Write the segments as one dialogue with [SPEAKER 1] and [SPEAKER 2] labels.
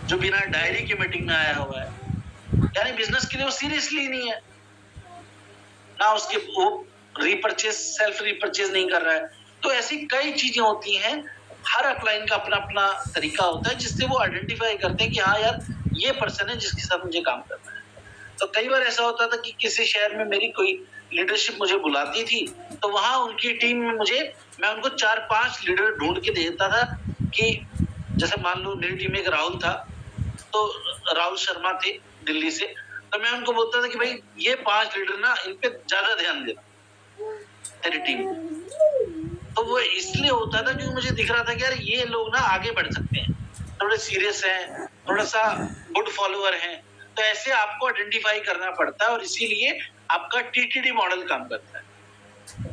[SPEAKER 1] जो बिना डायरी के मीटिंग में आया हुआ है, यानी बिजनेस के लिए वो सीरियसली नहीं है, ना उसके वो रीपरचेज सेल्फ रीपरचेज नहीं कर रहा है। तो ऐसी कई चीजें होती हैं, हर अपलाइन का अपना अपना तरीका होता है जिससे वो आइडेंटिफाई करते हैं कि हाँ यार ये पर्सन है जिसके साथ मुझे काम करना है। तो कई बार ऐसा होता था कि किसी शहर में मेरी कोई लीडरशिप मुझे बुलाती थी, तो वहां उनकी टीम में मैं उनको 4-5 लीडर ढूंढ के देता था कि जैसे मान लो मेरी टीम में एक राहुल था, तो राहुल शर्मा थे दिल्ली से, तो मैं उनको बोलता था कि भाई ये 5 लीडर ना इन पे ज्यादा ध्यान देना तेरी टीम। तो वो इसलिए होता था क्योंकि मुझे दिख रहा था कि यार ये लोग ना आगे बढ़ सकते हैं, थोड़े सीरियस हैं, थोड़ा सा गुड फॉलोअर हैं। तो ऐसे आपको आइडेंटिफाई करना पड़ता है और इसीलिए आपका टीटीडी मॉडल काम करता है।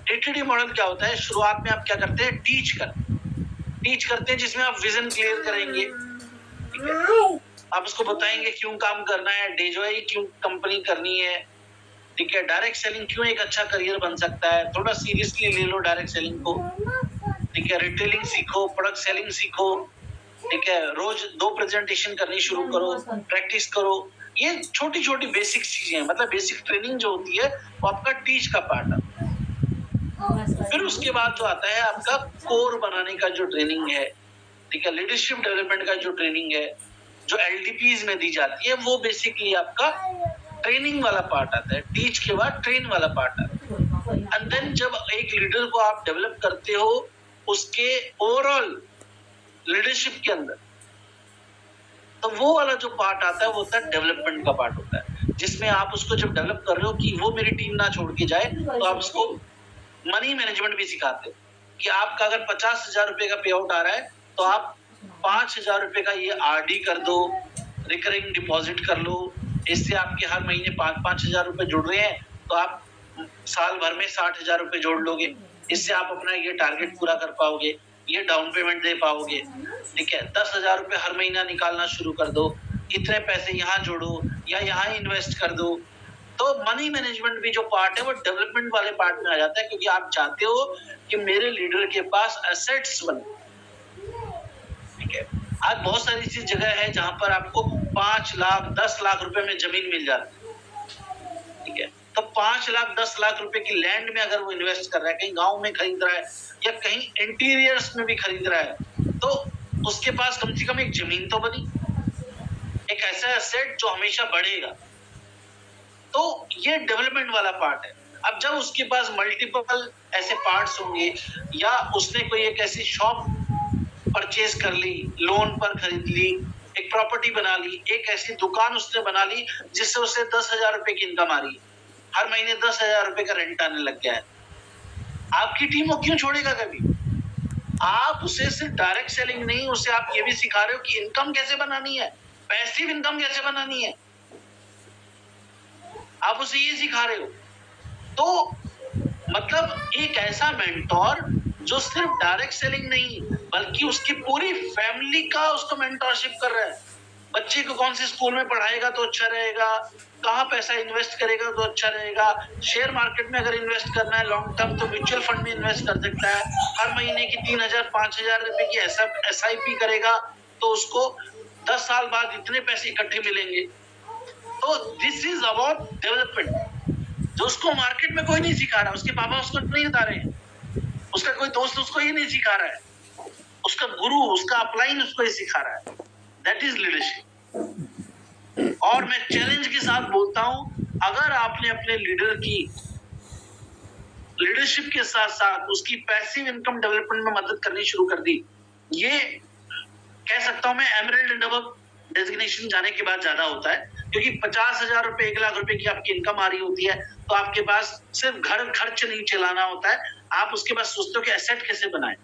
[SPEAKER 1] टीटीडी मॉडल क्या होता है? शुरुआत में आप क्या करते हैं? टीच करते हैं जिसमें आप विजन क्लियर करेंगे, ठीक है? आप उसको बताएंगे क्यों काम करना है, डेजॉय क्यों कंपनी करनी है, ठीक है? डायरेक्ट सेलिंग क्यों एक अच्छा करियर बन सकता है, थोड़ा सीरियसली ले लो डायरेक्ट सेलिंग को, ठीक है? रिटेलिंग सीखो, प्रोडक्ट सेलिंग सीखो, ठीक है? रोज 2 प्रेजेंटेशन करनी शुरू करो, प्रैक्टिस करो। ये छोटी छोटी बेसिक चीजें हैं, मतलब बेसिक ट्रेनिंग जो होती है वो आपका टीच का पार्ट है। फिर उसके बाद जो आता है आपका कोर बनाने का जो ट्रेनिंग है, ठीक है? लीडरशिप डेवलपमेंट का जो ट्रेनिंग है, जो एलडीपीज में दी जाती है, वो बेसिकली आपका ट्रेनिंग वाला पार्ट आता है। टीच के बाद ट्रेन वाला पार्ट आता है। एंड देन जब एक लीडर को आप डेवलप करते हो उसके ओवरऑल लीडरशिप के अंदर, तो वो वाला जो पार्ट आता है वो होता है डेवलपमेंट का पार्ट होता है, जिसमें आप उसको जब डेवलप कर रहे हो कि वो मेरी टीम ना छोड़ के जाए, तो आप उसको मनी मैनेजमेंट भी सिखाते हो कि आपका अगर 50,000 रुपए का पे आउट आ रहा है तो आप 5,000 रुपए का ये आरडी कर दो, रिकरिंग डिपॉजिट कर लो। इससे आपके हर महीने 5-5 हजार रुपए जुड़ रहे हैं, तो आप साल भर में 60,000 रुपए जोड़ लोगे। इससे आप अपना ये टारगेट पूरा कर पाओगे, ये डाउन पेमेंट दे पाओगे, ठीक है? 10,000 रुपए हर महीना निकालना शुरू कर दो, इतने पैसे यहाँ जोड़ो या यहाँ इन्वेस्ट कर दो। तो मनी मैनेजमेंट भी जो पार्ट है वो डेवलपमेंट वाले पार्ट में आ जाता है, क्योंकि आप चाहते हो कि मेरे लीडर के पास एसेट्स बने, ठीक है? आज बहुत सारी ऐसी जगह है जहां पर आपको 5 लाख 10 लाख रुपए में जमीन मिल जाती है, ठीक है? तो 5 लाख 10 लाख रुपए की लैंड में अगर वो इन्वेस्ट कर रहा है, कहीं गांव में खरीद रहा है या कहीं इंटीरियर्स में भी खरीद रहा है, तो उसके पास कम से कम एक जमीन तो बनी, एक ऐसा एसेट जो हमेशा बढ़ेगा। तो ये डेवलपमेंट वाला पार्ट है। अब जब उसके पास मल्टीपल ऐसे पार्ट्स होंगे या उसने कोई एक ऐसी शॉप परचेज कर ली, लोन पर खरीद ली, एक प्रॉपर्टी बना ली, एक ऐसी दुकान उसने बना ली जिससे उसे 10,000 रुपए की इनकम आ रही है, हर महीने 10,000 रुपए का रेंट आने लग गया है, आपकी टीम वो क्यों छोड़ेगा कभी? आप उसे सिर्फ डायरेक्ट सेलिंग नहीं, उसे आप ये भी सिखा रहे हो कि इनकम कैसे बनानी है, पैसिव इनकम कैसे बनानी है, आप उसे ये सिखा रहे हो। तो मतलब एक ऐसा मेंटोर जो सिर्फ डायरेक्ट सेलिंग नहीं बल्कि उसकी पूरी फैमिली का उसको मेंटोरशिप कर रहा है। बच्चे को कौन से स्कूल में पढ़ाएगा तो अच्छा रहेगा, कहाँ पैसा इन्वेस्ट करेगा तो अच्छा रहेगा, शेयर मार्केट में अगर इन्वेस्ट करना है लॉन्ग टर्म तो म्यूचुअल फंड में इन्वेस्ट कर सकता है, हर महीने की 3,000-5,000 रुपए की SIP करेगा तो उसको 10 साल बाद इतने पैसे इकट्ठे मिलेंगे। तो दिस इज अबाउट डेवलपमेंट, जो उसको मार्केट में कोई नहीं सिखा रहा, उसके पापा उसको नहीं बता रहे हैं, उसका कोई दोस्त उसको ये नहीं सिखा रहा है, उसका गुरु उसका अपलाइन उसको ये सिखा रहा है। That is leadership. और मैं चैलेंज के साथ बोलता हूं, अगर आपने अपने लीडर की लीडरशिप के साथ साथ उसकी पैसिव इनकम डेवलपमेंट में मदद करनी शुरू कर दी, ये कह सकता हूं मैं एमरल्ड एंड अबव डेजिग्नेशन जाने के बाद ज्यादा होता है, क्योंकि 50,000 रुपए 1 लाख रुपए की आपकी इनकम आ रही होती है, तो आपके पास सिर्फ घर खर्च नहीं चलाना होता है, आप उसके पास सोचते हो कि एसेट कैसे बनाए,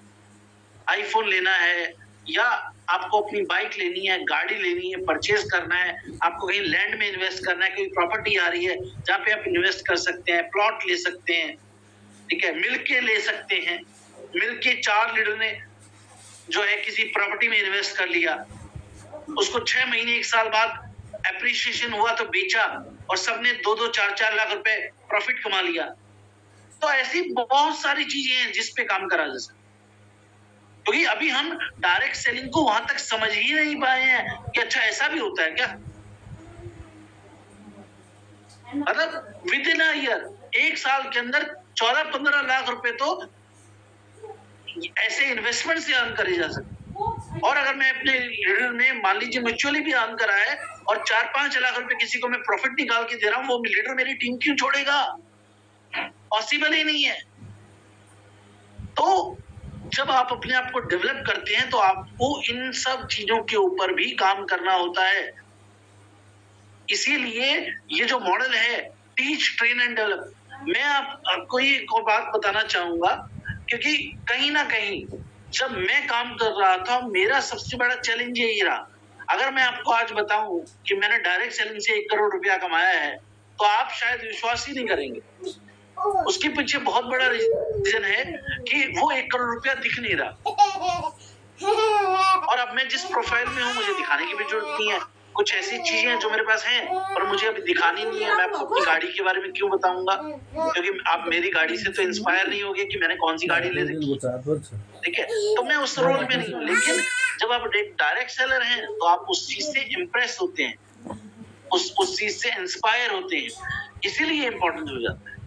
[SPEAKER 1] आईफोन लेना है या आपको अपनी बाइक लेनी है, गाड़ी लेनी है, परचेज करना है, आपको कहीं लैंड में इन्वेस्ट करना है, कोई प्रॉपर्टी आ रही है जहां पे आप इन्वेस्ट कर सकते हैं, प्लॉट ले सकते हैं, ठीक है? मिलके ले सकते हैं, मिलके 4 लीडर ने जो है किसी प्रॉपर्टी में इन्वेस्ट कर लिया, उसको 6 महीने 1 साल बाद एप्रिसिएशन हुआ तो बेचा और सबने 2-2 4-4 लाख रुपए प्रॉफिट कमा लिया। तो ऐसी बहुत सारी चीजें हैं जिस पे काम करा जा सकता है, क्योंकि अभी हम डायरेक्ट सेलिंग को वहां तक समझ ही नहीं पाए हैं कि अच्छा ऐसा भी होता है क्या। मतलब विद इन अ ईयर, 1 साल के अंदर 14-15 लाख रुपए तो ऐसे इन्वेस्टमेंट से अर्न करे जा सकते। और अगर मैं अपने लीडर में मान लीजिए म्यूचुअली भी अर्न करा है और 4-5 लाख रुपए किसी को मैं प्रॉफिट निकाल के दे रहा हूँ, वो लीडर मेरी टीम क्यों छोड़ेगा? पॉसिबल ही नहीं है। तो जब आप अपने आप को डेवलप करते हैं तो आपको इन सब चीजों के ऊपर भी काम करना होता है। इसीलिए ये जो मॉडल है टीच ट्रेन एंड डेवलप, मैं आपको ये एक बात बताना चाहूंगा, क्योंकि कहीं ना कहीं जब मैं काम कर रहा था मेरा सबसे बड़ा चैलेंज यही रहा। अगर मैं आपको आज बताऊं कि मैंने डायरेक्ट सेलिंग से 1 करोड़ रुपया कमाया है तो आप शायद विश्वास ही नहीं करेंगे। उसके पीछे बहुत बड़ा रीजन है कि वो 1 करोड़ रुपया दिख नहीं रहा। और अब मैं जिस प्रोफाइल में हूँ मुझे दिखाने की भी जरूरत नहीं है। कुछ ऐसी चीजें जो मेरे पास हैं और मुझे अभी दिखानी नहीं है। मैं आपको अपनी गाड़ी के बारे में क्यों बताऊंगा, क्योंकि आप मेरी गाड़ी से तो इंस्पायर नहीं होगे कि मैंने कौन सी गाड़ी ले रखी है, ठीक है। तो मैं उस रोल में नहीं हूँ। लेकिन जब आप डायरेक्ट सेलर हैं तो आप उस चीज से इम्प्रेस होते हैं, उस चीज से इंस्पायर होते हैं, इसीलिए इम्पोर्टेंट हो जाता है।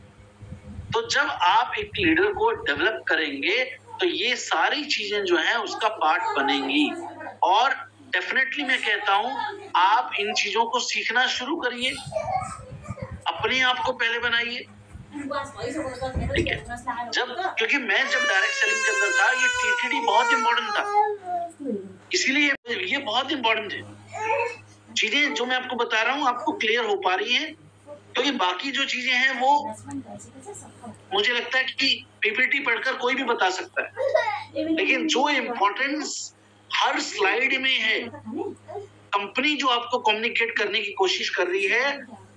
[SPEAKER 1] तो जब आप एक लीडर को डेवलप करेंगे तो ये सारी चीजें जो हैं उसका पार्ट बनेंगी। और डेफिनेटली मैं कहता हूं आप इन चीजों को सीखना शुरू करिए, अपने आप को पहले बनाइए, ठीक है। क्योंकि मैं जब डायरेक्ट सेलिंग के अंदर था ये टीटीडी बहुत इंपॉर्टेंट था, इसीलिए ये बहुत इंपॉर्टेंट है। चीजें जो मैं आपको बता रहा हूँ आपको क्लियर हो पा रही हैं, क्योंकि बाकी जो चीजें हैं वो मुझे लगता है कि पीपीटी पढ़कर कोई भी बता सकता है, लेकिन जो इम्पोर्टेंस हर स्लाइड में है, कंपनी जो आपको कम्युनिकेट करने की कोशिश कर रही है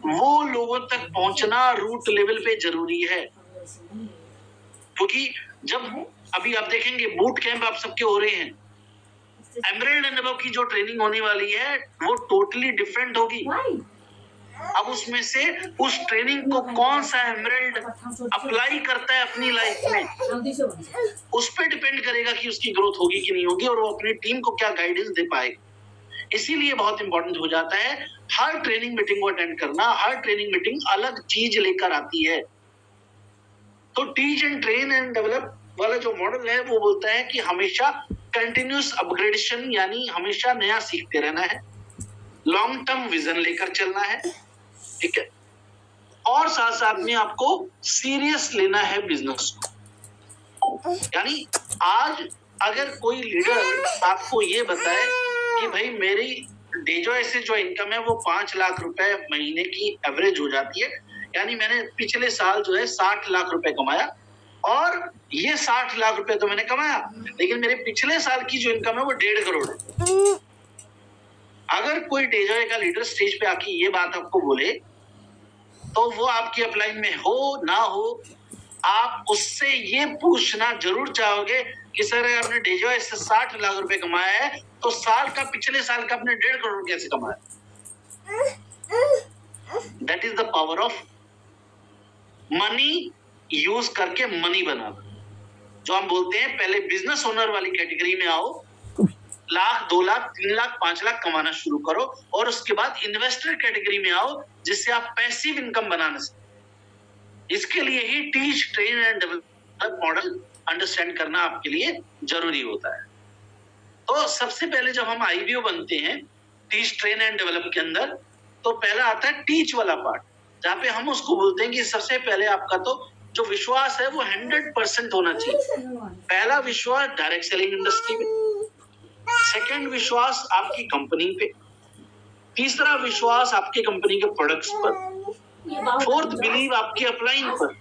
[SPEAKER 1] वो लोगों तक पहुंचना रूट लेवल पे जरूरी है। क्योंकि जब अभी आप देखेंगे बूट कैंप आप सबके हो रहे हैं, एमरेल्ड एंड अबव की जो ट्रेनिंग होने वाली है वो टोटली डिफरेंट होगी। अब उसमें से उस ट्रेनिंग को कौन सा एमरेल्ड अप्लाई करता है अपनी लाइफ में, उस पर डिपेंड करेगा कि उसकी ग्रोथ होगी कि नहीं होगी और वो अपनी टीम को क्या गाइडेंस दे पाएगा। इसीलिए बहुत इंपॉर्टेंट हो जाता है हर ट्रेनिंग मीटिंग को अटेंड करना। हर ट्रेनिंग मीटिंग अलग चीज लेकर आती है। तो teach and train and develop वाला जो मॉडल है वो बोलता है कि हमेशा कंटिन्यूस अपग्रेडेशन, यानी हमेशा नया सीखते रहना है, लॉन्ग टर्म विजन लेकर चलना है, ठीक है। और साथ साथ में आपको सीरियस लेना है बिजनेस को। यानी आज अगर कोई लीडर आपको ये बताए कि भाई मेरी डेजॉय से जो इनकम है वो 5 लाख रुपए महीने की एवरेज हो जाती है, यानी मैंने पिछले साल जो है 60 लाख रुपए कमाया और ये 60 लाख रुपए तो मैंने कमाया, लेकिन मेरे पिछले साल की जो इनकम है वो 1.5 करोड़ है। अगर कोई डेजॉय का लीडर स्टेज पे आके ये बात आपको बोले तो वो आपकी अपलाइन में हो ना हो, आप उससे ये पूछना जरूर चाहोगे कि सर आपने डेजॉय से 60 लाख रुपए कमाया है तो साल का पिछले साल का आपने 1.5 करोड़ कैसे कमाया। That is the power of money use करके मनी बनाना। जो हम बोलते हैं पहले बिजनेस ओनर वाली कैटेगरी में आओ, लाख 2 लाख 3 लाख 5 लाख कमाना शुरू करो और उसके बाद इन्वेस्टर कैटेगरी में आओ जिससे आप पैसिव इनकम बनाना सकें। इसके लिए ही teach train and develop model understand करना आपके लिए जरूरी होता है। तो सबसे पहले जब हम आईबीओ बनते हैं टीच ट्रेन एंड डेवलप के अंदर, तो पहला आता है टीच वाला पार्ट, जहाँ पे हम उसको बोलते हैं कि सबसे पहले आपका तो जो विश्वास है वो 100% होना चाहिए। पहला विश्वास डायरेक्ट सेलिंग इंडस्ट्री में, सेकंड विश्वास आपकी कंपनी पे, तीसरा विश्वास आपके कंपनी के प्रोडक्ट्स पर, फोर्थ बिलीव आपके अपलाइन पर।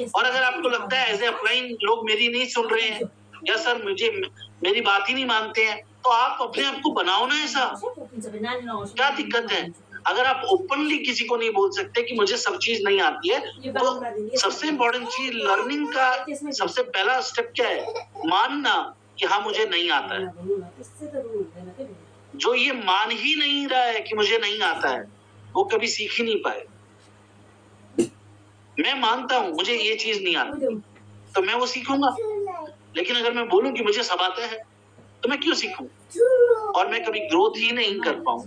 [SPEAKER 1] और अगर आपको लगता है एज ए अपलाइन लोग मेरी नहीं सुन रहे हैं या सर मुझे मेरी बात ही नहीं मानते हैं, तो आप अपने आप को बनाओ ना ऐसा, क्या दिक्कत है। अगर आप ओपनली किसी को नहीं बोल सकते कि मुझे सब चीज नहीं आती है, तो सबसे इम्पोर्टेंट चीज लर्निंग का सबसे पहला स्टेप क्या है, मानना कि हाँ मुझे नहीं आता है। जो ये मान ही नहीं रहा है कि मुझे नहीं आता है वो कभी सीख ही नहीं पाए। मैं मानता हूं मुझे ये चीज नहीं आती तो मैं वो सीखूंगा, लेकिन अगर मैं बोलूं कि मुझे सब आता है तो मैं क्यों सीखूं और मैं कभी ग्रोथ ही नहीं कर पाऊं।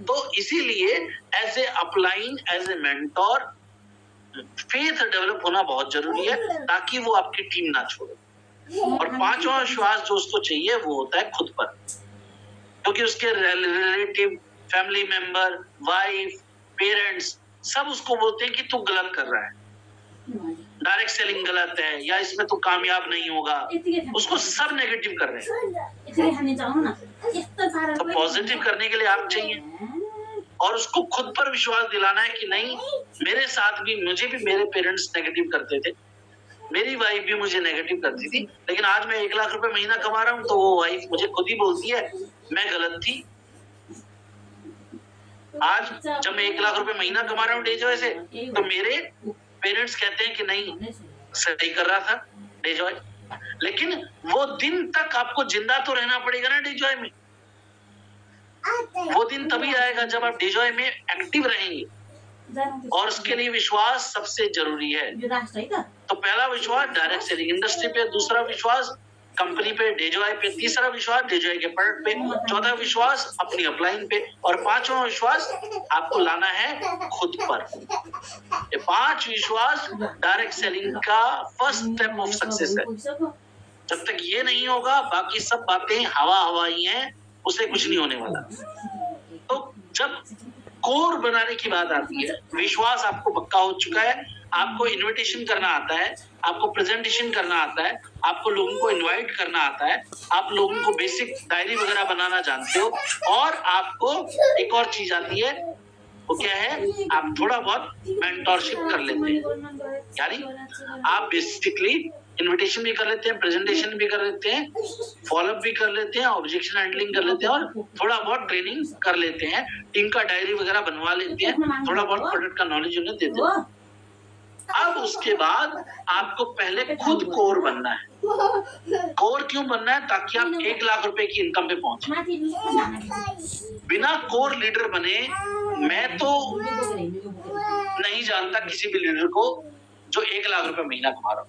[SPEAKER 1] तो इसीलिए as a upline, as a mentor, faith develop होना बहुत जरूरी है ताकि वो आपकी टीम ना छोड़े। और पांचवा विश्वास जो उसको चाहिए वो होता है खुद पर, क्योंकि उसके relative, family member, wife, parents सब उसको बोलते हैं कि तू गलत कर रहा है, डायरेक्ट सेलिंग गलत है, या इसमें तू कामयाब नहीं होगा। उसको सब नेगेटिव कर रहे हैं। तो पॉजिटिव करने के लिए आप चाहिए और उसको खुद पर विश्वास दिलाना है कि नहीं, मेरे साथ भी, मुझे भी मेरे पेरेंट्स नेगेटिव करते थे, मेरी वाइफ भी मुझे नेगेटिव करती थी, लेकिन आज मैं 1 लाख रुपए महीना कमा रहा हूँ तो वो वाइफ मुझे खुद ही बोलती है मैं गलत थी। आज जब मैं 1 लाख रुपए महीना कमा रहा हूँ डेजॉय से, तो मेरे पेरेंट्स कहते हैं कि नहीं, सही कर रहा था डेजॉय। लेकिन वो दिन तक आपको जिंदा तो रहना पड़ेगा ना डेजॉय में। वो दिन तभी आएगा जब आप डेजॉय में एक्टिव रहेंगे, और उसके लिए विश्वास सबसे जरूरी है। तो पहला विश्वास डायरेक्ट सेलिंग इंडस्ट्री पे, दूसरा विश्वास कंपनी पे, डेजॉय पे, तीसरा विश्वास डेजॉय के प्रोडक्ट पे, चौथा विश्वास अपनी अपलाइन पे, और पांचवा विश्वास आपको लाना है खुद पर। ये 5 विश्वास डायरेक्ट सेलिंग का फर्स्ट स्टेप ऑफ सक्सेस है। जब तक ये नहीं होगा, बाकी सब बातें हवा हवाई हैं, उसे कुछ नहीं होने वाला। तो जब कोर बनाने की बात आती है, विश्वास आपको पक्का हो चुका है, आपको इनविटेशन करना आता है, आपको प्रेजेंटेशन करना आता है, आपको लोगों को इनवाइट करना आता है, आप लोगों को बेसिक डायरी वगैरह बनाना जानते हो, और आपको एक और चीज आती है, वो क्या है, आप थोड़ा बहुत मेंटोरशिप कर लेते हैं। यानी आप बेसिकली इनविटेशन भी कर लेते हैं, प्रेजेंटेशन भी कर लेते हैं, फॉलोअप भी कर लेते हैं, ऑब्जेक्शन हैंडलिंग कर लेते हैं, और थोड़ा बहुत ट्रेनिंग कर लेते हैं, टीम का डायरी वगैरह बनवा लेते हैं, थोड़ा बहुत प्रोडक्ट का नॉलेज उन्हें देते हैं। अब उसके बाद आपको पहले खुद कोर बनना है। कोर क्यों बनना है? ताकि आप 1 लाख रुपए की इनकम पे पहुंचे। बिना कोर लीडर बने, मैं तो नहीं जानता किसी भी लीडर को जो 1 लाख रुपए महीना कमा रहा हो,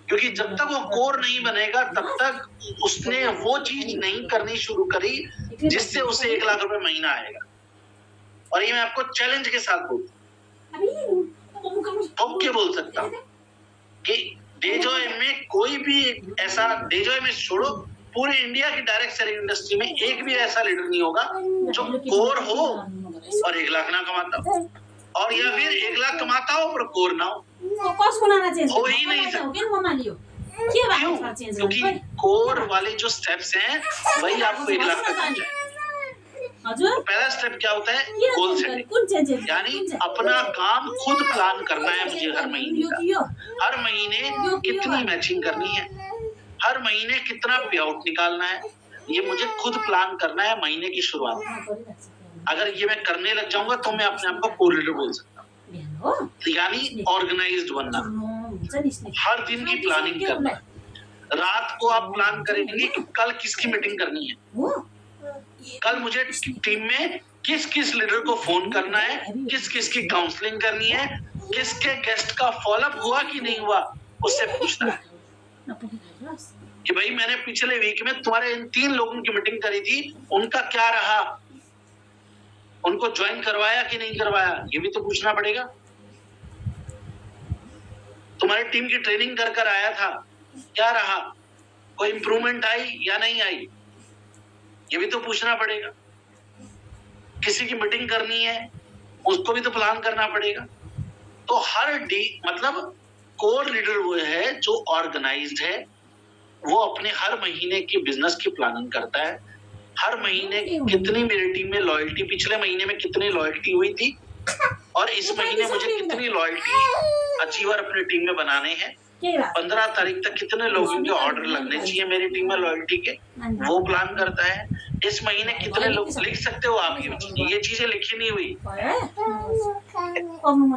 [SPEAKER 1] क्योंकि जब तक वो कोर नहीं बनेगा तब तक उसने वो चीज नहीं करनी शुरू करी जिससे उसे 1 लाख रुपए महीना आएगा। और ये मैं आपको चैलेंज के साथ बोलता हूं, के बोल सकता हूं कि डेजॉय में कोई भी ऐसा, डेजॉय में छोड़ो, पूरे इंडिया की डायरेक्ट सेलिंग इंडस्ट्री में एक भी ऐसा लीडर नहीं होगा जो कोर हो और 1 लाख ना कमाता हो, और या फिर 1 लाख कमाता हो पर कोर ना हो। हो ही नहीं सकता। क्यों? क्योंकि कोर वाले जो स्टेप्स हैं वही आपको 1 लाख तक पहुंचाएंगे। तो पहला स्टेप क्या होता है? गोल सेटिंग, यानी अपना काम खुद प्लान करना है मुझे हर महीने का। हर महीने कितनी मैचिंग करनी है, हर महीने कितना पे आउट निकालना है, ये मुझे खुद प्लान करना है महीने की शुरुआत में। अगर ये मैं करने लग जाऊंगा तो मैं अपने आप को कोर लीडर बोल सकता हूँ। यानी ऑर्गेनाइज्ड बनना, हर दिन की प्लानिंग करना। रात को आप प्लान करेंगे कि कल किसकी मीटिंग करनी है, कल मुझे टीम में किस किस लीडर को फोन करना है, किस किस की काउंसलिंग करनी है, किसके गेस्ट का फॉलोअप हुआ कि नहीं हुआ, उससे पूछना है कि भाई मैंने पिछले वीक में तुम्हारे इन 3 लोगों की मीटिंग करी थी, उनका क्या रहा, उनको ज्वाइन करवाया कि नहीं करवाया, ये भी तो पूछना पड़ेगा। तुम्हारी टीम की ट्रेनिंग कर कर आया था, क्या रहा, कोई इंप्रूवमेंट आई या नहीं आई, ये भी तो पूछना पड़ेगा। किसी की मीटिंग करनी है, उसको भी तो प्लान करना पड़ेगा। तो हर मतलब कोर लीडर वो है जो ऑर्गेनाइज्ड है, वो अपने हर महीने की बिजनेस की प्लानिंग करता है। हर महीने कितनी मेरी टीम में लॉयल्टी, पिछले महीने में कितनी लॉयल्टी हुई थी, और इस महीने मुझे कितनी लॉयल्टी अचीवर अपनी टीम में बनाने हैं, 15 तारीख तक कितने लोगों के ऑर्डर लगने चाहिए मेरी टीम में लॉयल्टी के, वो प्लान करता है। इस महीने कितने लोग, लिख सकते हो आप ये चीजें लिखी नहीं हुई।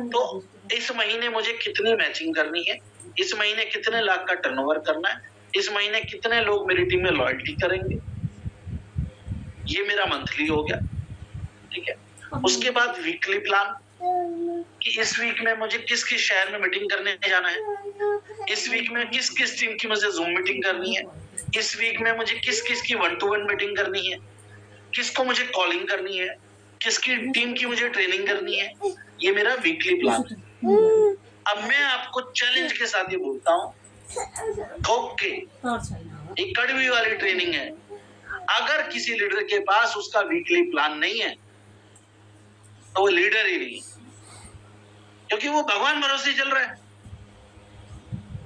[SPEAKER 1] तो इस महीने मुझे कितनी मैचिंग करनी है, इस महीने कितने लाख का टर्नओवर करना है, इस महीने कितने लोग मेरी टीम में लॉयल्टी करेंगे, ये मेरा मंथली हो गया। ठीक है, उसके बाद वीकली प्लान कि इस वीक में मुझे किस किस शहर में मीटिंग करने जाना है, इस वीक में किस किस टीम की मुझे जूम मीटिंग करनी है, इस वीक में मुझे किस किस की 1-to-1 मीटिंग करनी है, किसको मुझे कॉलिंग करनी है, किसकी टीम की मुझे ट्रेनिंग करनी है। ये मेरा वीकली प्लान है। अब मैं आपको चैलेंज के साथ ये बोलता हूँ, ओके, एक कड़वी वाली ट्रेनिंग है। अगर किसी लीडर के पास उसका वीकली प्लान नहीं है तो वो लीडर ही नहीं, क्योंकि वो भगवान भरोसे चल रहा है।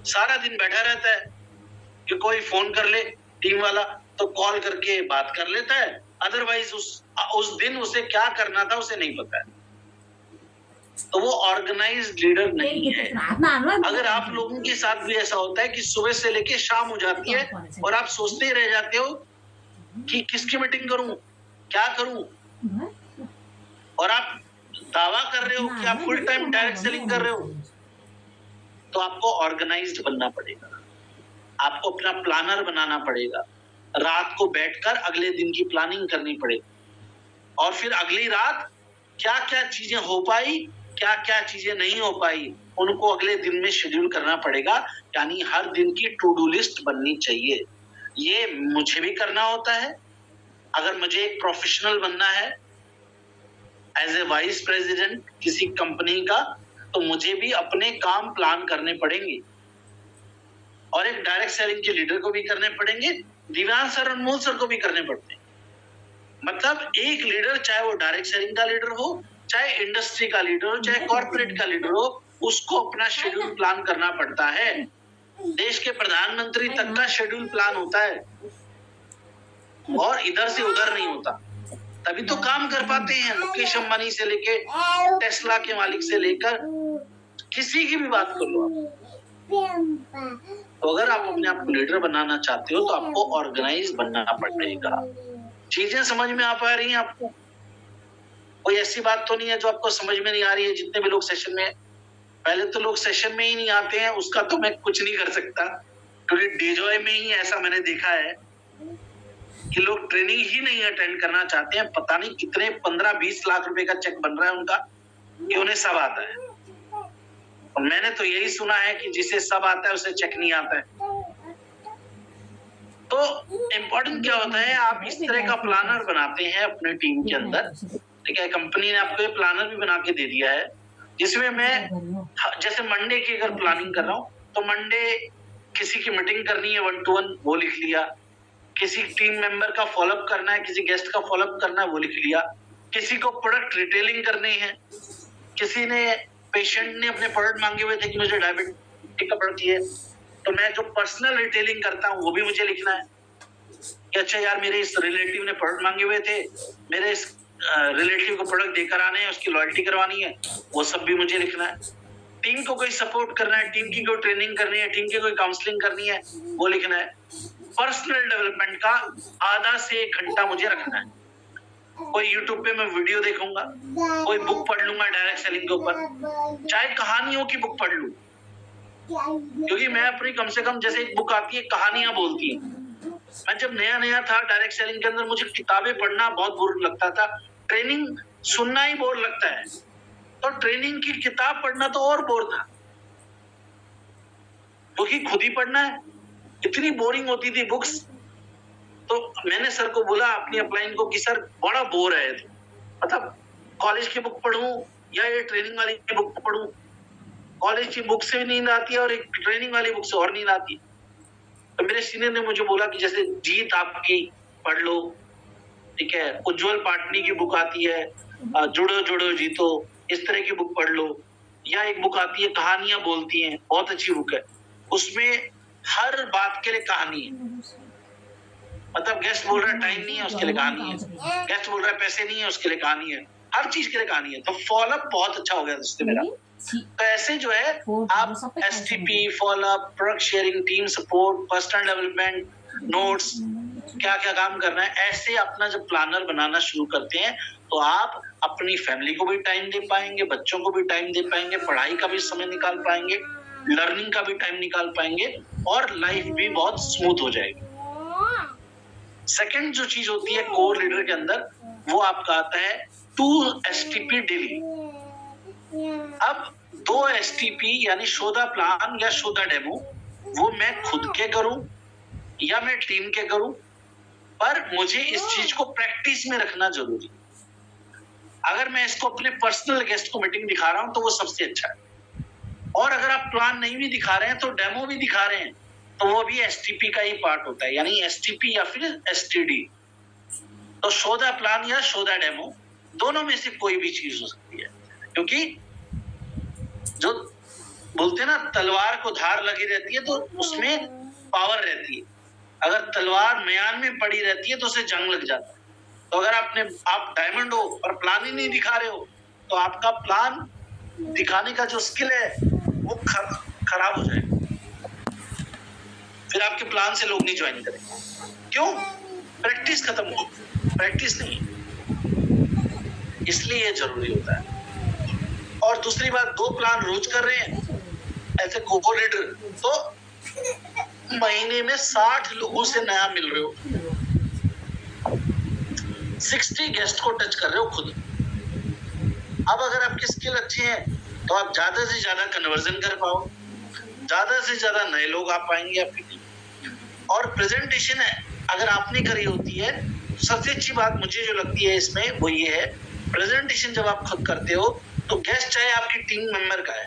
[SPEAKER 1] सारा दिन बैठा रहता है कि कोई फोन कर ले टीम वाला तो कॉल करके बात कर लेता है, अदरवाइज उस दिन उसे क्या करना था उसे नहीं पता है। तो वो ऑर्गेनाइज्ड लीडर नहीं है। अगर आप लोगों के साथ भी ऐसा होता है कि सुबह से लेके शाम हो जाती है और आप सोचते ही रह जाते हो कि किसकी मीटिंग करूं, क्या करूं, और आप दावा कर रहे हो कि आप फुल टाइम डायरेक्ट सेलिंग कर रहे हो, तो आपको ऑर्गेनाइज्ड बनना पड़ेगा, आपको अपना प्लानर बनाना पड़ेगा, रात को बैठकर अगले दिन की प्लानिंग करनी पड़ेगी, और फिर अगली रात क्या क्या चीजें हो पाई, क्या क्या चीजें नहीं हो पाई, उनको अगले दिन में शेड्यूल करना पड़ेगा। यानी हर दिन की टू डू लिस्ट बननी चाहिए। ये मुझे भी करना होता है। अगर मुझे एक प्रोफेशनल बनना है एज ए वाइस प्रेसिडेंट किसी कंपनी का, तो मुझे भी अपने काम प्लान करने पड़ेंगे, और एक डायरेक्ट सेलिंग के लीडर को भी करने पड़ेंगे, दिव्यांश सर, अनमोल सर को भी करने पड़ते हैं। मतलब एक लीडर, चाहे वो डायरेक्ट सेलिंग का लीडर हो, चाहे इंडस्ट्री का लीडर हो, चाहे कॉर्पोरेट का लीडर हो, उसको अपना शेड्यूल प्लान करना पड़ता है। देश के प्रधानमंत्री तक का शेड्यूल प्लान होता है, और इधर से उधर नहीं होता, तभी तो काम कर पाते हैं। मुकेश अंबानी से लेके टेस्ला के मालिक से लेकर किसी की भी बात कर लो आप। तो अगर आप अपने आप को लीडर बनाना चाहते हो तो आपको ऑर्गेनाइज बनना पड़ेगा। चीजें समझ में आ पा रही हैं आपको? कोई ऐसी बात तो नहीं है जो आपको समझ में नहीं आ रही है? जितने भी लोग सेशन में, पहले तो लोग सेशन में ही नहीं आते हैं, उसका तो मैं कुछ नहीं कर सकता, क्योंकि डीजॉय में ही ऐसा मैंने देखा है कि लोग ट्रेनिंग ही नहीं अटेंड करना चाहते हैं। पता नहीं कितने 15-20 लाख रुपए का चेक बन रहा है उनका कि उन्हें सब आता है, और मैंने तो यही सुना है कि जिसे सब आता है उसे चेक नहीं आता है। तो इम्पोर्टेंट क्या होता है, आप इस तरह का प्लानर बनाते हैं अपने टीम के अंदर, ठीक है। कंपनी ने आपको ये प्लानर भी बना के दे दिया है, जिसमें मैं जैसे मंडे की अगर प्लानिंग कर रहा हूँ तो मंडे किसी की मीटिंग करनी है 1-to-1, वो लिख लिया। किसी टीम मेंबर का फॉलोअप करना है, किसी गेस्ट का फॉलोअप करना है, वो लिख लिया। किसी को प्रोडक्ट रिटेलिंग करनी है, किसी ने, पेशेंट ने अपने प्रोडक्ट मांगे हुए थे कि मुझे डायबिटिक का प्रोडक्ट चाहिए, तो मैं जो पर्सनल रिटेलिंग करता हूँ वो भी मुझे लिखना है कि अच्छा यार, मेरे इस रिलेटिव ने प्रोडक्ट मांगे हुए थे, मेरे इस रिलेटिव को प्रोडक्ट देकर आने हैं, उसकी लॉयल्टी करवानी है, वो सब भी मुझे लिखना है। टीम को कोई सपोर्ट करना है, टीम की कोई ट्रेनिंग करनी है, टीम की कोई काउंसलिंग करनी है, वो लिखना है। पर्सनल डेवलपमेंट का आधा से 1 घंटा मुझे रखना है। कोई यूट्यूब पे मैं वीडियो देखूंगा, कोई बुक पढ़ लूंगा डायरेक्ट सेलिंग के ऊपर, चाहे कहानियों की बुक पढ़ लूं, क्योंकि मैं अपनी, कम से कम जैसे एक बुक आती है कहानियां बोलती है, मैं जब नया नया था डायरेक्ट सेलिंग के अंदर, मुझे किताबें पढ़ना बहुत बोर लगता था, ट्रेनिंग सुनना ही बोर लगता है, तो ट्रेनिंग की किताब पढ़ना तो और बोर था, क्योंकि खुद ही पढ़ना है, इतनी बोरिंग होती थी बुक्स। तो मैंने सर को बोला अपनी अपलाइन को कि सर बड़ा बोर है, मतलब कॉलेज की बुक पढ़ूं या ये ट्रेनिंग वाली बुक पढ़ूं, कॉलेज की बुक से भी नींद आती है और एक ट्रेनिंग वाली बुक से और नींद आती है। तो मेरे सीनियर ने मुझे बोला कि जैसे जीत आपकी पढ़ लो, ठीक है, उज्जवल पाटनी की बुक आती है जुड़ो जुड़ो जीतो, इस तरह की बुक पढ़ लो, या एक बुक आती है कहानियां बोलती हैं, बहुत अच्छी बुक है, उसमें हर बात के लिए कहानी है। मतलब गेस्ट बोल रहा है टाइम नहीं है, उसके लिए कहानी है, गेस्ट बोल रहा है पैसे नहीं है, उसके लिए कहानी है, हर चीज के लिए कहानी है। तो फॉलोअप बहुत अच्छा हो गया दोस्तों मेरा। तो ऐसे जो है आप STP, follow up, product sharing, team support, personal development, notes, क्या क्या काम करना है, ऐसे अपना जब प्लानर बनाना शुरू करते हैं तो आप अपनी फैमिली को भी टाइम दे पाएंगे, बच्चों को भी टाइम दे पाएंगे, पढ़ाई का भी समय निकाल पाएंगे, लर्निंग का भी टाइम निकाल पाएंगे, और लाइफ भी बहुत स्मूथ हो जाएगी। सेकंड जो चीज होती है कोर लीडर के अंदर, वो आपका आता है 2 STP डेली। अब 2 STP यानी शो द प्लान या शो द डेमो वो मैं खुद के करूं या मैं टीम के करूं, पर मुझे इस चीज को प्रैक्टिस में रखना जरूरी। अगर मैं इसको अपने पर्सनल गेस्ट को मीटिंग दिखा रहा हूं तो वो सबसे अच्छा है, और अगर आप प्लान नहीं भी दिखा रहे हैं तो डेमो भी दिखा रहे हैं तो वो भी STP का ही पार्ट होता है, यानी STP या फिर STD। तो शो द प्लान या शो द डेमो दोनों में से कोई भी चीज हो सकती है, क्योंकि जो बोलते हैं ना तलवार को धार लगी रहती है तो उसमें पावर रहती है, अगर तलवार म्यान में पड़ी रहती है तो उसे जंग लग जाता है। तो अगर आप डायमंड हो और प्लान ही नहीं दिखा रहे हो तो आपका प्लान दिखाने का जो स्किल है वो खराब हो जाएगा, फिर आपके प्लान से लोग नहीं ज्वाइन करेंगे। क्यों? प्रैक्टिस खत्म हो, प्रैक्टिस नहीं, इसलिए ये जरूरी होता है। और दूसरी बात, 2 प्लान रोज कर रहे हैं ऐसे को लीडर तो महीने में 60 लोगों से नया मिल रहे हो, 60 गेस्ट को टच कर रहे हो खुद। अब अगर आपकी स्किल अच्छी है तो आप ज्यादा से ज्यादा कन्वर्जन कर पाओ, ज्यादा से ज्यादा नए लोग आ पाएंगे आपकी टीम। और प्रेजेंटेशन है अगर आपने करी होती है, सबसे अच्छी बात मुझे जो लगती है इसमें वो ये है, प्रेजेंटेशन जब आप खुद करते हो तो गेस्ट चाहे आपकी टीम मेंबर का है,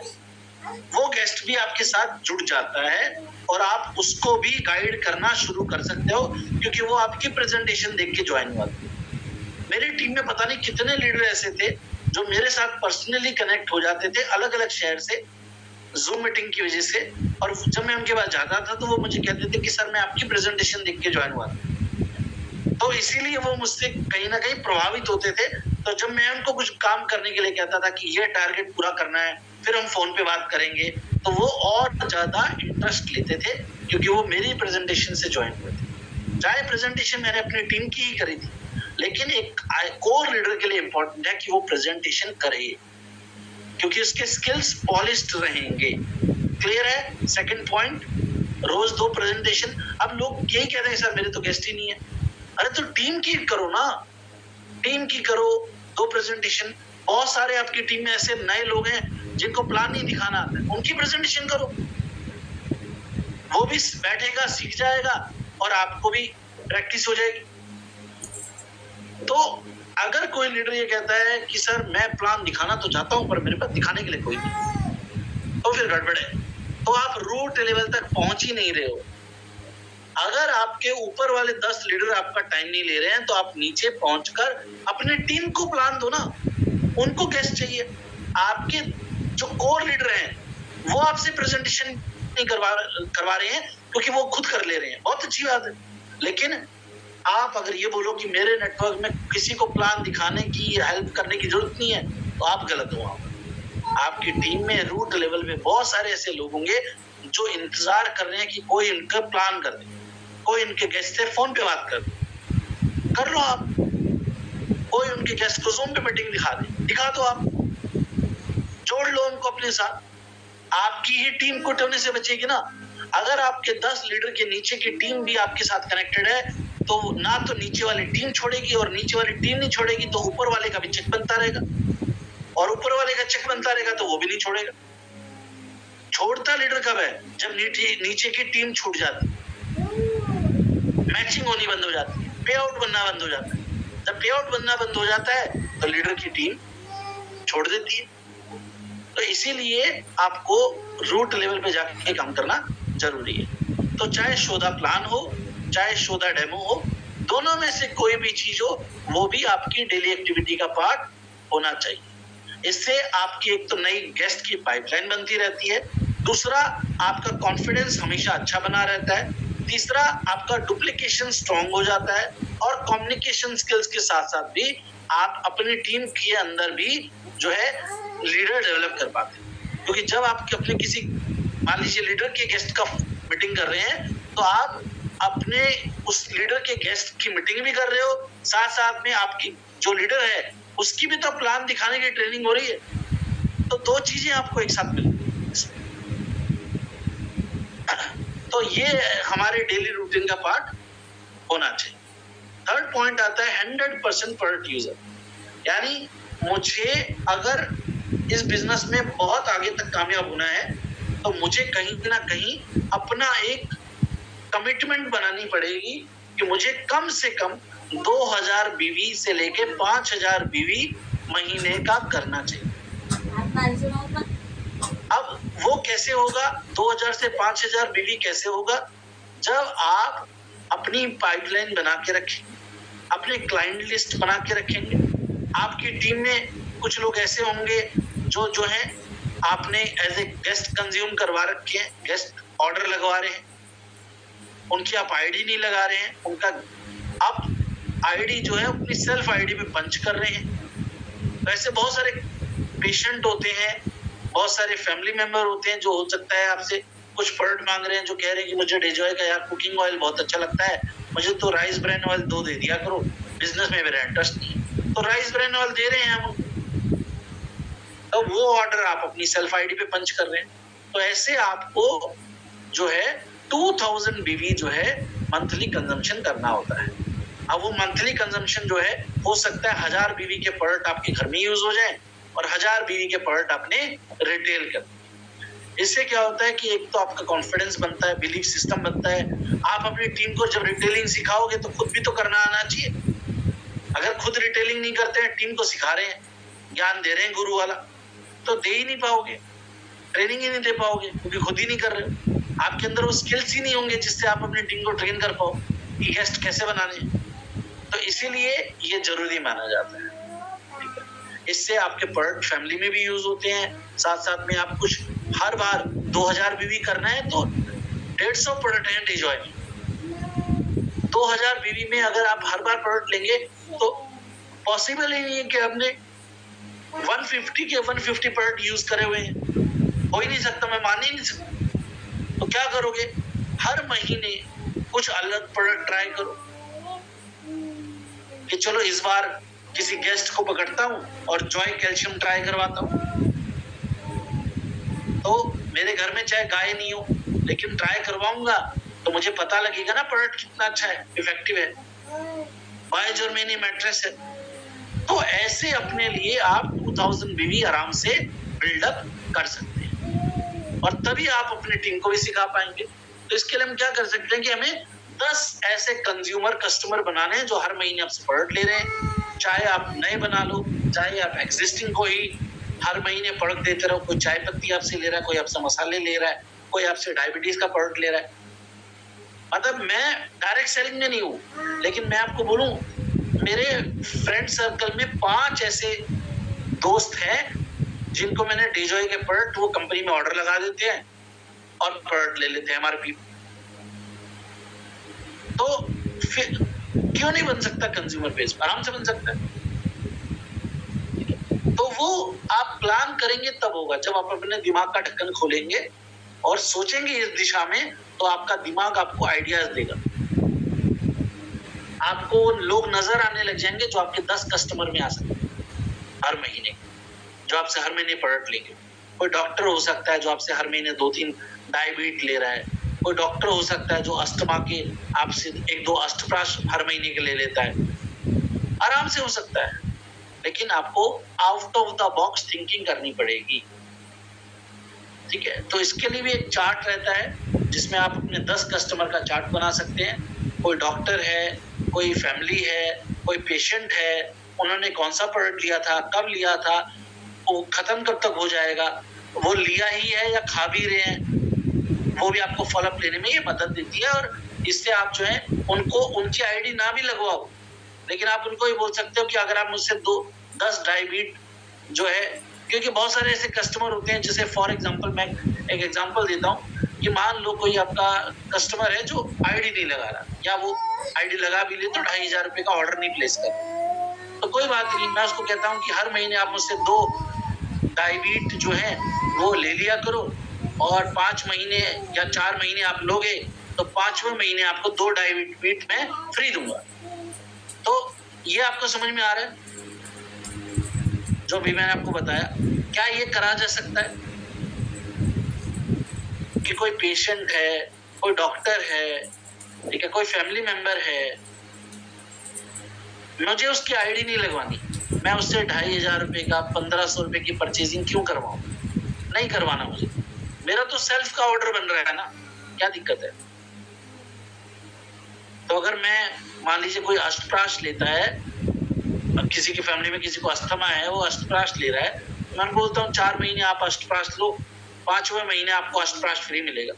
[SPEAKER 1] वो गेस्ट भी आपके साथ जुड़ जाता है और आप उसको भी गाइड करना शुरू कर सकते हो, क्योंकि वो आपकी प्रेजेंटेशन देख के ज्वाइन हुआ। मेरी टीम में पता नहीं कितने लीडर ऐसे थे जो मेरे साथ पर्सनली कनेक्ट हो जाते थे अलग अलग शहर से जूम मीटिंग की वजह से, और जब मैं उनके पास जाता था तो वो मुझे कहते थे कि सर मैं आपकी प्रेजेंटेशन देख के ज्वाइन हुआ था। तो इसीलिए वो मुझसे कहीं ना कहीं प्रभावित होते थे। तो जब मैं उनको कुछ काम करने के लिए कहता था कि ये टारगेट पूरा करना है, फिर हम फोन पे बात करेंगे, तो वो और ज्यादा इंटरेस्ट लेते थे क्योंकि वो मेरी प्रेजेंटेशन से ज्वाइन हुए थे। चाहे प्रेजेंटेशन मैंने अपनी टीम की ही करी थी, लेकिन एक कोर लीडर के लिए इंपॉर्टेंट है कि वो प्रेजेंटेशन करे, क्योंकि उसके स्किल्स पॉलिश्ड रहेंगे। क्लियर है? सेकंड पॉइंट, रोज 2 प्रेजेंटेशन। अब लोग यही कहते हैं सर मेरे तो गेस्ट ही नहीं है। अरे तो टीम की करो ना, टीम की करो 2 प्रेजेंटेशन। बहुत सारे आपकी टीम में ऐसे नए लोग हैं जिनको प्लान नहीं दिखाना आता है, उनकी प्रेजेंटेशन करो, वो भी बैठेगा, सीख जाएगा और आपको भी प्रैक्टिस हो जाएगी। तो अगर कोई लीडर ये कहता है कि सर मैं प्लान दिखाना तो चाहता हूं पर मेरे पास दिखाने के लिए कोई नहीं, तो फिर गड़बड़ है, तो आप रूट लेवल तक पहुंच ही नहीं रहे हो। अगर आपके ऊपर वाले 10 लीडर आपका टाइम नहीं ले रहे हैं तो आप नीचे पहुंचकर अपने टीम को प्लान दो ना, उनको गेस्ट चाहिए। आपके जो कोर लीडर हैं वो आपसे प्रेजेंटेशन नहीं करवा रहे हैं क्योंकि वो खुद कर ले रहे हैं, बहुत अच्छी बात है। लेकिन आप अगर ये बोलो कि मेरे नेटवर्क में किसी को प्लान दिखाने की, हेल्प करने की जरूरत नहीं है, तो आप गलत हो। आपकी टीम में रूट लेवल पे बहुत सारे ऐसे लोग होंगे जो इंतजार कर रहे हैं कि कोई इनका प्लान कर दे, कोई इनके गेस्ट से फोन पे बात कर लो आप, कोई उनके गेस्ट को जूम पे मीटिंग दिखा दो, आप जोड़ लो उनको अपने साथ, आपकी ही टीम कुट होने से बचेगी ना। अगर आपके 10 लीडर के नीचे की टीम भी आपके साथ कनेक्टेड है तो ना तो नीचे वाली टीम छोड़ेगी और नीचे वाली टीम नहीं छोड़ेगी तो ऊपर वाले का भी चेक बनता रहेगा, और ऊपर वाले का चेक बनता रहेगा तो वो भी नहीं छोड़ेगा। छोड़ता लीडर कब है? जब नीचे की टीम छूट जाती है, मैचिंग होनी बंद हो जाती है, पे आउट बनना बंद हो जाता है। जब पे आउट बनना बंद हो जाता है तो लीडर की टीम छोड़ देती है। तो इसीलिए आपको रूट लेवल पे जाके काम करना जरूरी है। तो चाहे शो द प्लान हो, चाहे शो द डेमो हो, दोनों में से कोई भी चीज हो वो भी आपकी डेली एक्टिविटी का पार्ट होना चाहिए। इससे आपकी एक तो नई गेस्ट की पाइपलाइन बनती रहती है, दूसरा आपका कॉन्फिडेंस हमेशा अच्छा बना रहता है, तीसरा आपका डुप्लीकेशन स्ट्रांग हो जाता है, और कम्युनिकेशन स्किल्स के साथ साथ भी आप अपनी टीम के अंदर भी जो है लीडर डेवलप कर पाते हैं। क्योंकि जब आप अपने किसी, मान लीजिए लीडर के गेस्ट का मीटिंग कर रहे हैं, तो आप अपने उस लीडर के गेस्ट की मीटिंग भी कर रहे हो, साथ साथ में आपकी जो लीडर है उसकी भी तो प्लान दिखाने की ट्रेनिंग हो रही है। तो 2 चीजें आपको एक साथ मिलेंगी। तो ये हमारे डेली रूटीन का पार्ट होना चाहिए। थर्ड पॉइंट आता है 100% प्रोडक्ट यूजर, यानी मुझे अगर इस बिजनेस में बहुत आगे तक कामयाब होना है तो मुझे कहीं ना कहीं अपना एक कमिटमेंट बनानी पड़ेगी कि मुझे कम से कम 2000 बीवी से लेके 5000 बीवी महीने का करना चाहिए। अब वो कैसे होगा, 2000 से 5000 बीवी कैसे होगा, जब आप अपनी पाइपलाइन बना के रखें, अपने क्लाइंट लिस्ट बना के रखेंगे। आपकी टीम में कुछ लोग ऐसे होंगे जो है आपने एज ए गेस्ट कंज्यूम करवा रखे हैं, गेस्ट ऑर्डर लगवा रहे हैं, उनकी आप आईडी नहीं लगा रहे हैं, उनका आप आईडी जो है अपनी सेल्फ आईडी पे पंच कर रहे हैं। तो ऐसे बहुत सारे पेशेंट होते हैं, बहुत सारे फैमिली मेंबर होते हैं जो हो सकता है आपसे कुछ प्रोडक्ट मांग रहे हैं, जो कह रहे हैं कि मुझे डेजॉय का यार कुकिंग ऑयल बहुत अच्छा लगता है, मुझे तो राइस ब्रान ऑयल 2 दे दिया करो, बिजनेस में मेरा इंटरेस्ट नहीं है। तो राइस ब्रान ऑयल दे रहे हैं हम, तो वो ऑर्डर आप अपनी सेल्फ आईडी पे पंच कर रहे हैं। तो ऐसे आपको जो है 2000 बीवी जो है मंथली कंजम्पशन करना होता है। अब वो मंथली कंजम्पशन जो है हो सकता है 1000 बीवी के प्रोडक्ट आपके घर में यूज हो जाए और 1000 बीवी के प्रोडक्ट आपने रिटेल कर। इससे क्या होता है कि एक तो आपका कॉन्फिडेंस बनता है, बिलीफ सिस्टम बनता है। आप अपनी टीम को जब रिटेलिंग सिखाओगे तो खुद भी तो करना आना चाहिए। अगर खुद रिटेलिंग नहीं करते हैं, टीम को सिखा रहे हैं, ज्ञान दे रहे हैं गुरु वाला, तो दे ही नहीं पाओगे, ट्रेनिंग ही नहीं दे पाओगे, क्योंकि खुद ही नहीं कर रहे। आपके अंदर वो स्किल्स ही नहीं होंगे जिससे आप अपनी टीम को ट्रेन कर पाओ कि गेस्ट कैसे बनाने हैं। तो इसीलिए ये जरूरी माना जाता है। इससे आपके प्रोडक्ट फैमिली में भी यूज होते हैं, साथ साथ में आप कुछ हर बार 2000 बीवी करना है तो 150 प्रोडक्ट हैं डेजॉय में। 2000 बीवी में अगर आप हर बार प्रोडक्ट लेंगे तो पॉसिबल ही नहीं है कि आपने 150 के 150 प्रोडक्ट यूज करे हुए हैं, हो ही नहीं सकता, मैं मान ही नहीं सकता। तो क्या करोगे, हर महीने कुछ अलग प्रोडक्ट ट्राई करो कि चलो इस बार किसी गेस्ट को पकड़ता हूँ और जॉय कैल्शियम ट्राई करवाता हूँ। तो मेरे घर में चाहे गाय नहीं हो, लेकिन ट्राई करवाऊंगा तो मुझे पता लगेगा ना प्रोडक्ट कितना अच्छा है, इफेक्टिव है, बायोजर्मेनी मैट्रेस है। तो ऐसे अपने लिए आप 2000 बीवी आराम से बिल्डअप कर सकते हैं और तभी आप अपनी टीम को भी सिखा पाएंगे। तो इसके लिए हम क्या कर सकते हैं कि हमें 10 ऐसे कंज्यूमर कस्टमर बनाने हैं जो हर महीने आपसे प्रोडक्ट ले रहे हैं। चाहे आप नए बना लो, चाहे आप एग्जिस्टिंग को ही हर महीने प्रोडक्ट देते रहो। कोई चाय पत्ती आपसे ले रहा है, कोई आपसे मसाले ले रहा है, कोई आपसे डायबिटीज का प्रोडक्ट ले रहा है। मतलब मैं डायरेक्ट सेलिंग में नहीं हूँ, लेकिन मैं आपको बोलूं मेरे फ्रेंड सर्कल में 5 ऐसे दोस्त हैं जिनको मैंने डेजॉय के प्रोडक्ट वो कंपनी में ऑर्डर लगा देते हैं और प्रोडक्ट ले लेते हैं एमआरपी। तो फिर क्यों नहीं बन सकता कंज्यूमर बेस? आराम से बन सकता है। तो वो आप प्लान करेंगे तब होगा जब आप अपने दिमाग का ढक्कन खोलेंगे और सोचेंगे इस दिशा में, तो आपका दिमाग आपको आइडियाज देगा। आपको लोग नजर आने लग जाएंगे जो आपके 10 कस्टमर में आ सकते हैं हर महीने, जो आपसे हर महीने प्रोडक्ट लेंगे। कोई डॉक्टर हो सकता है जो आपसे हर महीने 2-3 डायबिट ले रहा है। कोई डॉक्टर हो सकता है जो अस्थमा के आपसे 1-2 अष्टप्राश हर महीने के ले लेता है। आराम से हो सकता है, लेकिन आपको out of the box thinking करनी पड़ेगी। ठीक है, तो इसके लिए भी एक चार्ट रहता है जिसमें आप अपने 10 कस्टमर का चार्ट बना सकते हैं। कोई डॉक्टर है, कोई फैमिली है, कोई पेशेंट है, उन्होंने कौन सा प्रोडक्ट लिया था, कब लिया था, वो खत्म कब तक हो जाएगा, वो लिया ही है या खा भी रहे हैं, वो भी आपको फॉलोअप लेने में ये मदद देती है। और इससे आप जो है उनको उनकी आईडी ना भी लगवाओ, लेकिन आप उनको ये बोल सकते हो कि अगर आप मुझसे 10 डायबिट जो है, क्योंकि बहुत सारे ऐसे कस्टमर होते हैं, जैसे फॉर एग्जांपल मैं एक एग्जांपल देता हूँ कि मान लो कोई आपका कस्टमर है जो आईडी नहीं लगा रहा, या वो आईडी लगा भी ले तो 2500 रुपए का ऑर्डर नहीं प्लेस कर, तो कोई बात नहीं, मैं उसको कहता हूँ कि हर महीने आप मुझसे 2 डायबिट जो है वो ले लिया करो, और 5 महीने या 4 महीने आप लोगे तो 5वें महीने आपको 2 डायबिट मैं फ्री दूंगा। तो ये आपको समझ में आ रहा है जो भी मैंने आपको बताया? क्या ये करा जा सकता है कि कोई पेशेंट है, कोई डॉक्टर है, ठीक है, कोई फैमिली मेंबर है, मुझे उसकी आईडी नहीं लगवानी, मैं उससे 2500 रुपए का 1500 रुपए की परचेजिंग क्यों करवाऊं? नहीं करवाना मुझे, मेरा तो सेल्फ का ऑर्डर बन रहा है ना, क्या दिक्कत है? तो अगर मैं मान लीजिए कोई अष्टप्राश लेता है, किसी की फैमिली में किसी को अस्थमा है, वो अष्टप्राश ले रहा है, मैं बोलता हूँ 4 महीने आप अष्टप्राश लो, 5वें महीने आपको अष्टप्राश फ्री मिलेगा।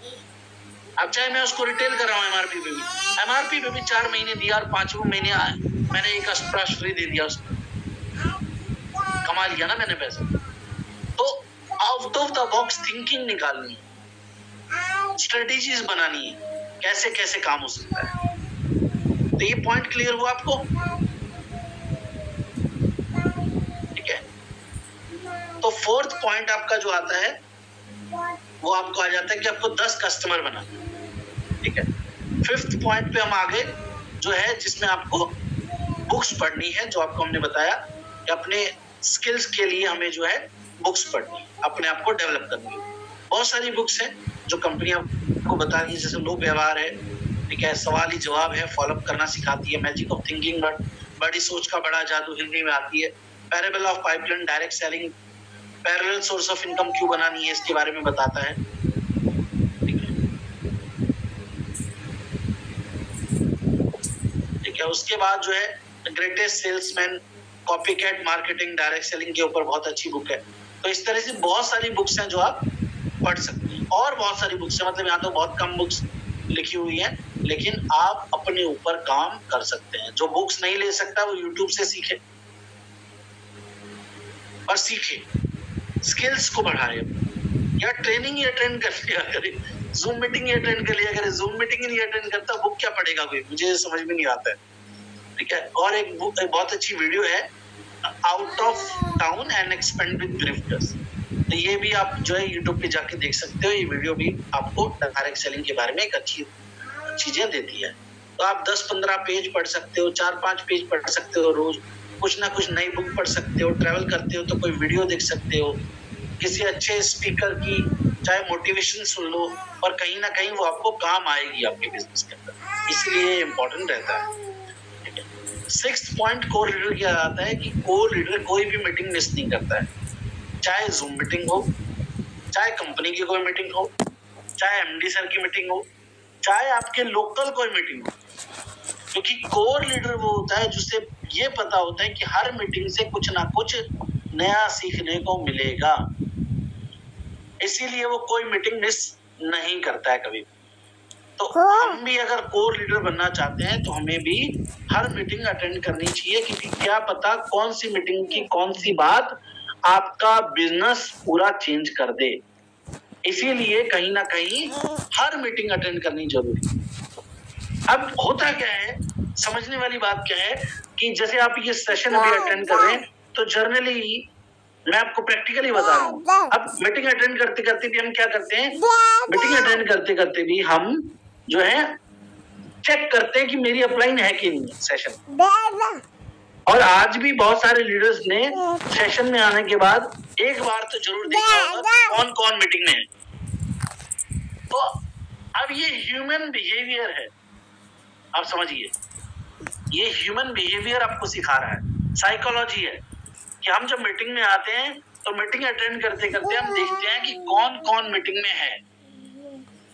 [SPEAKER 1] अब चाहे मैं उसको रिटेल कर रहा हूँ एमआरपी पे भी 4 महीने दिया और 5वें महीने मैंने एक अष्टप्राश फ्री दे दिया उसको, कमा लिया ना मैंने पैसा। तो out of the box thinking निकालनी है, स्ट्रेटेजीज बनानी है, कैसे कैसे काम हो सकता है। तो ये पॉइंट क्लियर हुआ आपको? ठीक है। तो 4th पॉइंट आपका जो आता है वो आपको आ जाता है कि आपको 10 कस्टमर बनाना, ठीक है। 5th पॉइंट पे हम आगे जो है जिसमें आपको बुक्स पढ़नी है, जो आपको हमने बताया कि अपने स्किल्स के लिए हमें जो है बुक्स पढ़नी है, अपने आप को डेवलप करनी है। बहुत सारी बुक्स हैं जो कंपनियां आपको बता रही है, जैसे लोक व्यवहार है, ठीक है, सवाल ही जवाब है, फॉलोअप करना सिखाती है, मैजिक ऑफ थिंकिंग, बड़ी सोच का बड़ा जादू हिंदी में आती है, parable of pipeline, direct selling, parallel source of income क्यों बनानी है इसके बारे में बताता है, ठीक है। उसके बाद जो है greatest salesman, copycat marketing, direct selling के ऊपर बहुत अच्छी बुक है। तो इस तरह से बहुत सारी बुक्स हैं जो आप पढ़ सकते हैं, और बहुत सारी बुक्स हैं, मतलब यहाँ तो बहुत कम बुक्स लिखी हुई हैं, लेकिन आप अपने ऊपर काम कर सकते हैं। जो बुक्स नहीं ले सकता वो यूट्यूब से सीखे और सीखे, स्किल्स को बढ़ाए, या ट्रेनिंग ही अटेंड कर लिया करे, जूम मीटिंग ही अटेंड कर लिया करे। जूम मीटिंग ही नहीं अटेंड करता, बुक क्या पढ़ेगा कोई, मुझे समझ में नहीं आता है, ठीक है। और एक बुक, एक बहुत अच्छी वीडियो है, out of town and expand with drifters, तो ये भी आप जो है यूट्यूब पे जाके देख सकते हो। ये वीडियो भी आपको डायरेक्ट सेलिंग के बारे में एक अच्छी चीजें देती है। तो आप 10-15 पेज पढ़ सकते हो, 4-5 पेज पढ़ सकते हो रोज, कुछ ना कुछ नई बुक पढ़ सकते हो, ट्रैवल करते हो तो कोई वीडियो देख सकते हो, किसी अच्छे स्पीकर की चाहे मोटिवेशन सुन लो, और कहीं ना कहीं वो आपको काम आएगी आपके बिजनेस के अंदर, इसलिए इम्पोर्टेंट रहता है। 6th पॉइंट कोर लीडर क्या आता है कि कोर लीडर कोई भी मीटिंग मिस नहीं करता है, चाहे जूम मीटिंग हो, चाहे कंपनी की कोई मीटिंग हो, चाहे एमडी सर की मीटिंग हो, चाहे आपके लोकल कोई मीटिंग हो, क्योंकि कोर लीडर वो होता है जिसे ये पता होता है कि हर मीटिंग से कुछ ना कुछ नया सीखने को मिलेगा, इसीलिए वो कोई मीटिंग मिस नहीं करता है कभी। तो हम भी अगर कोर लीडर बनना चाहते हैं तो हमें भी हर मीटिंग अटेंड करनी चाहिए, क्योंकि क्या पता कौन सी मीटिंग की कौन सी बात आपका बिजनेस पूरा चेंज कर दे, इसीलिए कहीं ना कहीं हर मीटिंग अटेंड करनी जरूरी है। अब होता क्या है, समझने वाली बात क्या है कि जैसे आप ये सेशन अभी अटेंड कर रहे हैं, तो जर्नली मैं आपको प्रैक्टिकली बता रहा हूँ, अब मीटिंग अटेंड करते करते भी हम क्या करते हैं, मीटिंग अटेंड करते करते भी हम जो है चेक करते हैं कि मेरी अपलाइन है कि नहीं सेशन। और आज भी बहुत सारे लीडर्स ने सेशन में आने के बाद एक बार तो जरूर देखा होगा कौन कौन मीटिंग में है। तो अब ये ह्यूमन बिहेवियर है, आप समझिए, ये ह्यूमन बिहेवियर आपको सिखा रहा है, साइकोलॉजी है कि हम जब मीटिंग में आते हैं तो मीटिंग अटेंड करते करते हम देखते हैं कि कौन कौन मीटिंग में है।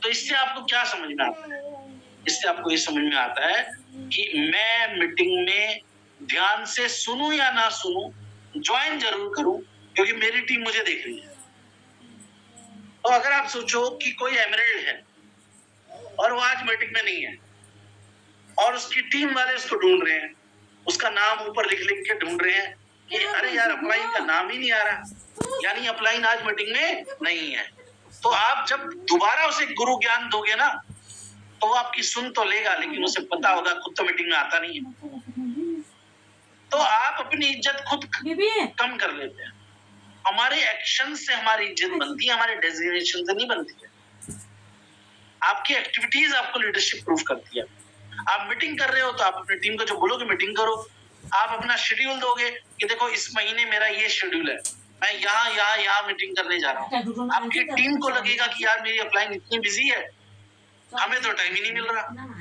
[SPEAKER 1] तो इससे आपको क्या समझ में आता है, इससे आपको ये समझ में आता है कि मैं मीटिंग में ध्यान से सुनूं या ना सुनूं, ज्वाइन जरूर करूं, क्योंकि मेरी टीम मुझे देख रही है। तो अगर आप सोचो कि कोई एमरेल्ड है और वो आज मीटिंग में नहीं है और उसकी टीम वाले उसको ढूंढ रहे हैं, उसका नाम ऊपर लिख लिख के ढूंढ रहे हैं कि अरे यार अपलाइन का नाम ही नहीं आ रहा, यानी अपलाइन आज मीटिंग में नहीं है। तो आप जब दोबारा उसे गुरु ज्ञान दोगे ना, तो वो आपकी सुन तो लेगा, लेकिन उसे पता होगा खुद तो मीटिंग में आता नहीं है। तो आप अपनी इज्जत खुद कम कर लेते हैं। हमारे एक्शन से हमारी इज्जत बनती है, हमारे डेजिग्नेशन से नहीं बनती है। आपकी एक्टिविटीज आपको लीडरशिप प्रूफ करती है। आप मीटिंग कर रहे हो तो आप अपनी टीम को जो बोलोगे मीटिंग करो, आप अपना शेड्यूल दोगे कि देखो इस महीने मेरा ये शेड्यूल है, मैं यहाँ मीटिंग करने जा रहा हूँ। आपकी टीम को लगेगा कि यार मेरी अपलाइन इतनी बिजी है, हमें तो टाइम ही नहीं मिल रहा।